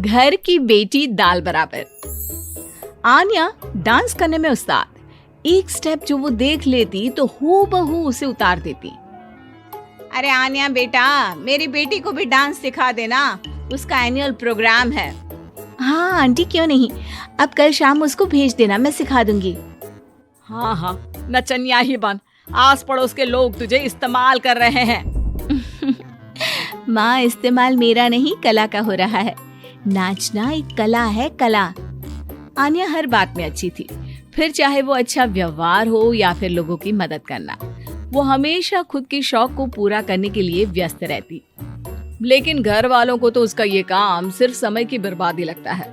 घर की बेटी दाल बराबर। आन्या डांस करने में उस्ताद। एक स्टेप जो वो देख लेती तो हूबहू उसे उतार देती। अरे आन्या बेटा, मेरी बेटी को भी डांस सिखा देना, उसका एनुअल प्रोग्राम है। हाँ आंटी, क्यों नहीं, अब कल शाम उसको भेज देना, मैं सिखा दूंगी। हाँ हाँ, नचनिया ही बन, आस पड़ोस के लोग तुझे इस्तेमाल कर रहे हैं। माँ, इस्तेमाल मेरा नहीं कला का हो रहा है। नाचना एक कला है, कला। आन्या हर बात में अच्छी थी, फिर चाहे वो अच्छा व्यवहार हो या फिर लोगों की मदद करना, वो हमेशा खुद के शौक को पूरा करने के लिए व्यस्त रहती। लेकिन घर वालों को तो उसका ये काम सिर्फ समय की बर्बादी लगता है।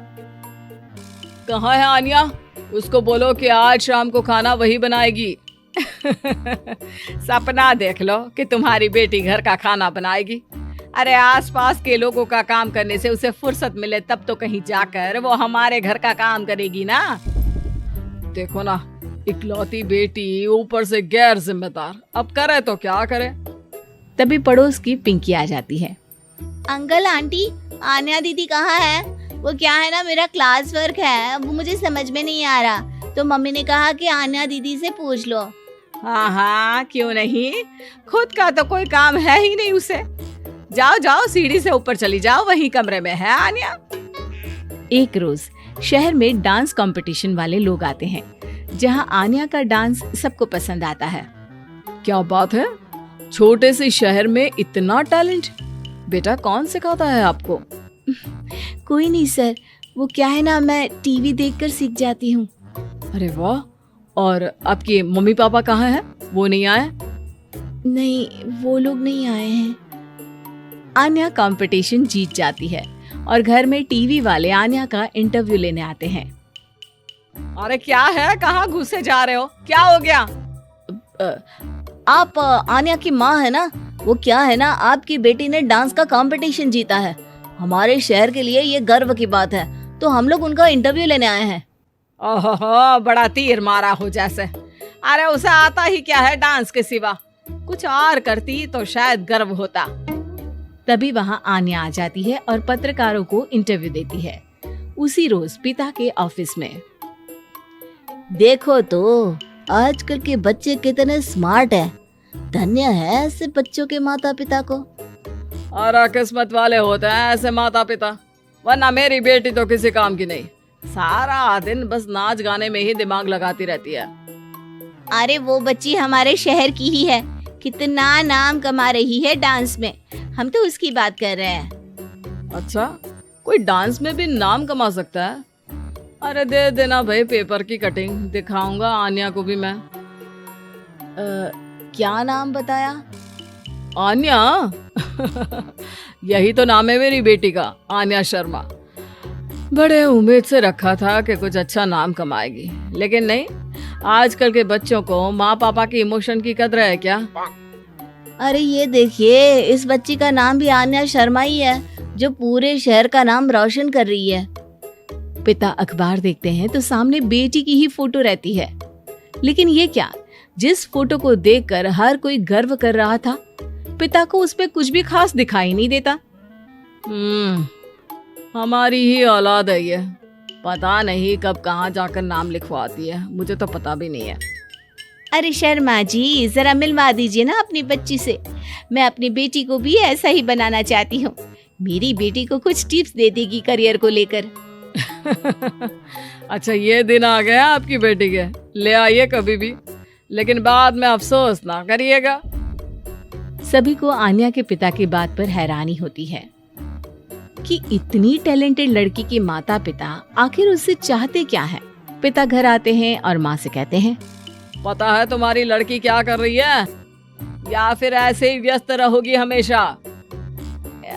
कहाँ है आन्या? उसको बोलो कि आज शाम को खाना वही बनाएगी। सपना देख लो कि तुम्हारी बेटी घर का खाना बनाएगी। अरे आसपास के लोगों का काम करने से उसे फुर्सत मिले तब तो कहीं जाकर वो हमारे घर का काम करेगी ना। देखो ना, इकलौती बेटी, ऊपर से गैर जिम्मेदार, अब करे तो क्या करे। तभी पड़ोस की पिंकी आ जाती है। अंकल आंटी, आन्या दीदी कहाँ है? वो क्या है ना, मेरा क्लास वर्क है, वो मुझे समझ में नहीं आ रहा, तो मम्मी ने कहा कि आन्या दीदी से पूछ लो। हाँ हाँ, क्यों नहीं, खुद का तो कोई काम है ही नहीं उसे। जाओ जाओ, सीढ़ी से ऊपर चली जाओ, वही कमरे में है आन्या। एक रोज शहर में डांस कंपटीशन वाले लोग आते हैं, जहां आन्या का डांस सबको पसंद आता है। क्या बात है, छोटे से शहर में इतना टैलेंट? बेटा कौन सिखाता है आपको? कोई नहीं सर, वो क्या है ना, मैं टीवी देखकर सीख जाती हूँ। अरे वाह, और आपके मम्मी पापा कहाँ हैं? वो नहीं आए? नहीं, वो लोग नहीं आए हैं। आन्या कंपटीशन जीत जाती है और घर में टीवी वाले आन्या का इंटरव्यू लेने आते हैं। अरे क्या है, कहाँ घुसे जा रहे हो, क्या हो गया? आप आन्या की माँ है ना? वो क्या है ना, आपकी बेटी ने डांस का कंपटीशन जीता है, हमारे शहर के लिए ये गर्व की बात है, तो हम लोग उनका इंटरव्यू लेने आए हैं। ओहो, बड़ा तीर मारा हो जैसे। अरे उसे आता ही क्या है डांस के सिवा, कुछ और करती तो शायद गर्व होता। तभी वहां आन्या आ जाती है और पत्रकारों को इंटरव्यू देती है। उसी रोज पिता के ऑफिस में। देखो तो आजकल के बच्चे कितने स्मार्ट हैं, धन्य है ऐसे बच्चों के माता पिता को। और किस्मत वाले होते हैं ऐसे माता पिता, वरना मेरी बेटी तो किसी काम की नहीं, सारा दिन बस नाच गाने में ही दिमाग लगाती रहती है। अरे वो बच्ची हमारे शहर की ही है, कितना नाम कमा रही है डांस में, हम तो उसकी बात कर रहे हैं। अच्छा, कोई डांस में भी नाम कमा सकता है? अरे दे देना भाई पेपर की कटिंग, दिखाऊंगा आन्या को भी मैं। क्या नाम बताया? आन्या? यही तो नाम है मेरी बेटी का, आन्या शर्मा। बड़े उम्मीद से रखा था कि कुछ अच्छा नाम कमाएगी, लेकिन नहीं। आजकल के बच्चों को माँ पापा की इमोशन की कदर है क्या? अरे ये देखिए, इस बच्ची का नाम भी आन्या शर्मा ही है, जो पूरे शहर का नाम रोशन कर रही है। पिता अखबार देखते हैं तो सामने बेटी की ही फोटो रहती है। लेकिन ये क्या, जिस फोटो को देखकर हर कोई गर्व कर रहा था, पिता को उस पे कुछ भी खास दिखाई नहीं देता। हमारी ही औलाद है ये, पता नहीं कब कहाँ जाकर नाम लिखवाती है, मुझे तो पता भी नहीं है। अरे शर्मा जी, जरा मिलवा दीजिए ना अपनी बच्ची से, मैं अपनी बेटी को भी ऐसा ही बनाना चाहती हूँ। मेरी बेटी को कुछ टिप्स दे देगी करियर को लेकर। अच्छा, ये दिन आ गया आपकी बेटी के, ले आइए कभी भी, लेकिन बाद में अफसोस ना करिएगा। सभी को आन्या के पिता की बात पर हैरानी होती है कि इतनी टैलेंटेड लड़की के माता पिता आखिर उससे चाहते क्या है। पिता घर आते हैं और माँ से कहते हैं, पता है तुम्हारी लड़की क्या कर रही है, या फिर ऐसे ही व्यस्त रहोगी हमेशा?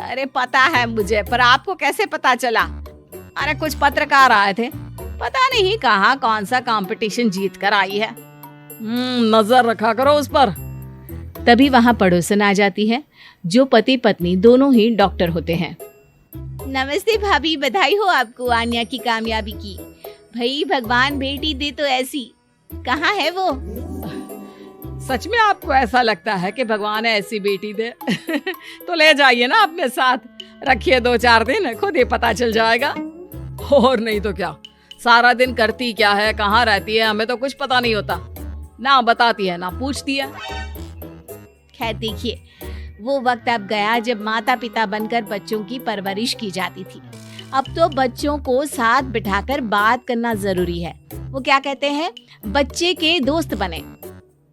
अरे पता है मुझे, पर आपको कैसे पता चला? अरे कुछ पत्रकार आए थे, पता नहीं कहाँ कौन सा कंपटीशन जीत कर आई है। नजर रखा करो उस पर। तभी वहाँ पड़ोसन आ जाती है, जो पति पत्नी दोनों ही डॉक्टर होते हैं। नमस्ते भाभी, बधाई हो आपको आन्या की कामयाबी की। भाई भगवान बेटी दे तो ऐसी। कहाँ है वो? सच में आपको ऐसा लगता है कि भगवान ऐसी बेटी दे? तो ले जाइए ना अपने साथ, रखिए 2-4 दिन, खुद ही पता चल जाएगा। और नहीं तो क्या, सारा दिन करती क्या है, कहाँ रहती है, हमें तो कुछ पता नहीं होता। ना बताती है ना पूछती है। खैर देखिए, वो वक्त अब गया जब माता पिता बनकर बच्चों की परवरिश की जाती थी। अब तो बच्चों को साथ बिठाकर बात करना जरूरी है। वो क्या कहते हैं, बच्चे के दोस्त बने।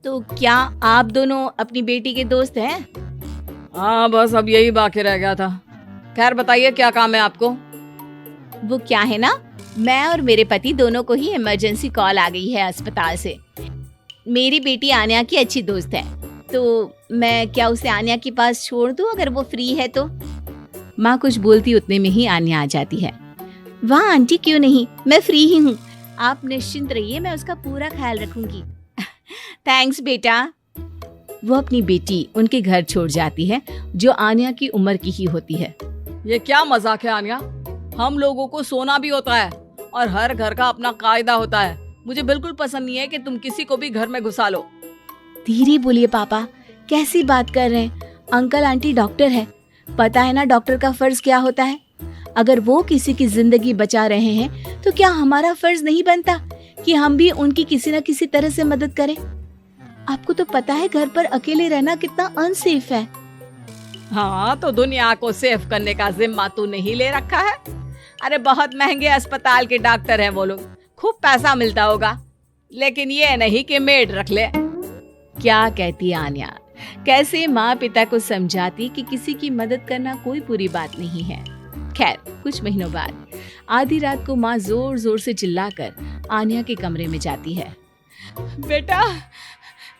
तो क्या आप दोनों अपनी बेटी के दोस्त हैं? हाँ, बस अब यही बाकी रह गया था। खैर बताइए, क्या काम है आपको? वो क्या है ना, मैं और मेरे पति दोनों को ही इमरजेंसी कॉल आ गई है अस्पताल से। मेरी बेटी आन्या की अच्छी दोस्त है, तो मैं क्या उसे आन्या के पास छोड़ दूं अगर वो फ्री है तो? माँ कुछ बोलती उतने में ही आन्या आ जाती है। वाह आंटी, क्यों नहीं, मैं फ्री ही हूँ। आप निश्चिंत रहिए, मैं उसका पूरा ख्याल रखूंगी। थैंक्स बेटा। वो अपनी बेटी उनके घर छोड़ जाती है, जो आन्या की उम्र की ही होती है। ये क्या मजाक है आन्या? हम लोगों को सोना भी होता है और हर घर का अपना कायदा होता है। मुझे बिल्कुल पसंद नहीं है कि तुम किसी को भी घर में घुसा लो। धीरे बोलिए पापा, कैसी बात कर रहे हैं? अंकल आंटी डॉक्टर है, पता है ना डॉक्टर का फर्ज क्या होता है। अगर वो किसी की जिंदगी बचा रहे हैं तो क्या हमारा फर्ज नहीं बनता कि हम भी उनकी किसी न किसी तरह से मदद करें? आपको तो पता है घर पर अकेले रहना कितना अनसेफ है। हाँ, तो दुनिया को सेफ करने का जिम्मा तू नहीं ले रखा है? अरे बहुत महंगे अस्पताल के डॉक्टर हैं वो लोग, खूब पैसा मिलता होगा, लेकिन ये नहीं कि मेड रख ले। क्या कहती आन्या, कैसे माँ पिता को समझाती कि किसी की मदद करना कोई बुरी बात नहीं है। खैर कुछ महीनों बाद आधी रात को माँ जोर जोर से चिल्लाकर आन्या के कमरे में जाती है। बेटा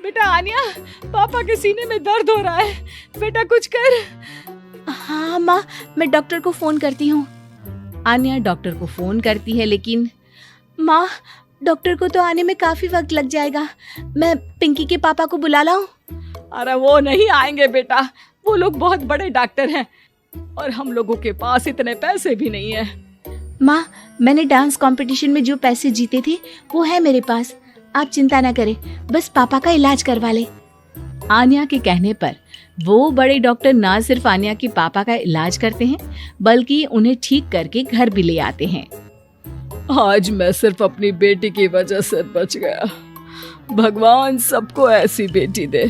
बेटा आन्या, पापा के सीने में दर्द हो रहा है, बेटा कुछ कर। हाँ माँ, मैं डॉक्टर को फोन करती हूँ। आन्या डॉक्टर को फोन करती है, लेकिन माँ डॉक्टर को तो आने में काफी वक्त लग जाएगा। मैं पिंकी के पापा को बुला लाऊं? अरे वो नहीं आएंगे बेटा, वो लोग बहुत बड़े डॉक्टर हैं और हम लोगों के पास इतने पैसे भी नहीं है। माँ, मैंने डांस कंपटीशन में जो पैसे जीते थे वो है मेरे पास, आप चिंता न करें, बस पापा का इलाज करवा ले। आन्या के कहने पर वो बड़े डॉक्टर ना सिर्फ आन्या के पापा का इलाज करते हैं, बल्कि उन्हें ठीक करके घर भी ले आते हैं। आज मैं सिर्फ अपनी बेटी की वजह से बच गया। भगवान सबको ऐसी बेटी दे।